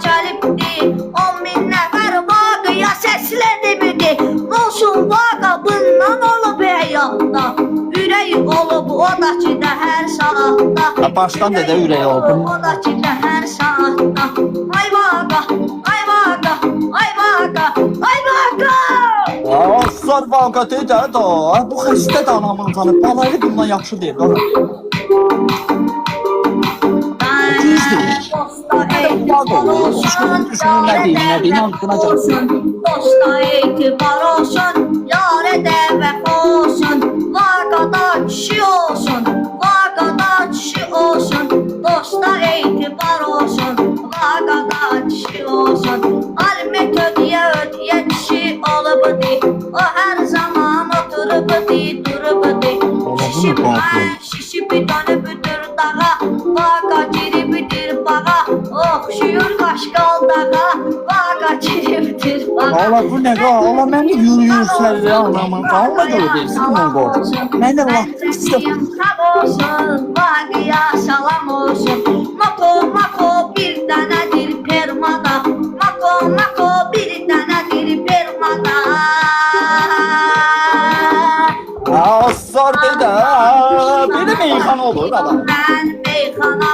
Gəlibdi 10.000 nəfər vaqıya səslənibdi. Olsun vaqa bundan olub həyatda. Ürəyi olub o da ki də hər saatda. Başdan dedə ürəyi oldu. O da ki də hər saatda. Ay vaqa, ay vaqa, ay vaqa, ay vaqa. Sar vaqa dedə da. Bu xəstə də anamın tanı. Balayı bundan yaxşı deyil. Dosta etibar olsun, yâre de vəfa olsun. Vaqada kişi olsun, vaqada kişi olsun. Dosta etibar olsun, vaqada kişi olsun. Almet ödəyə kişi olubdi. O hər zaman oturubdi, durubdi. Şişib dönübdür dağa, vaqa giribdir bağa. Oxşuyur qaşqal dağa, vaqa giribdir bağa. Allah bu ne ga? Allah mən də yürüyür sərri anamın. Allah görə deyirsin mən qoy. Mən də laf istəyirəm. Sağ olsun, vaqıya salam olsun. Mako, mako bir dənədir permada. Mako, mako bir dənədir permada. Sar dedə. Belə meyxana olur adam. Mən meyxana